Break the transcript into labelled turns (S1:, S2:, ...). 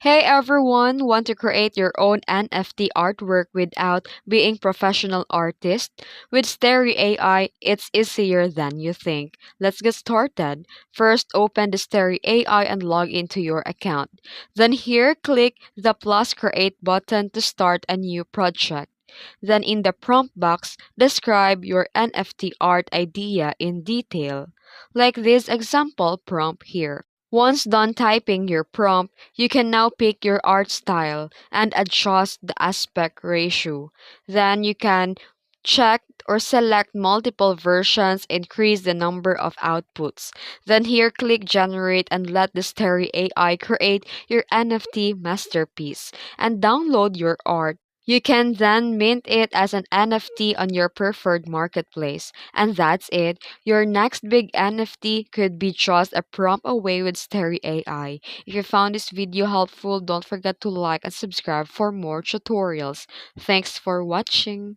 S1: Hey everyone, want to create your own NFT artwork without being professional artist? With Starry AI, it's easier than you think. Let's get started. First, open the Starry AI and log into your account. Then here, click the plus create button to start a new project. Then in the prompt box, describe your NFT art idea in detail, like this example prompt here. Once done typing your prompt, you can now pick your art style and adjust the aspect ratio. Then you can check or select multiple versions, increase the number of outputs. Then here click generate and let the Starry AI create your NFT masterpiece and download your art. You can then mint it as an NFT on your preferred marketplace. And that's it. Your next big NFT could be just a prompt away with Starry AI. If you found this video helpful, don't forget to like and subscribe for more tutorials. Thanks for watching.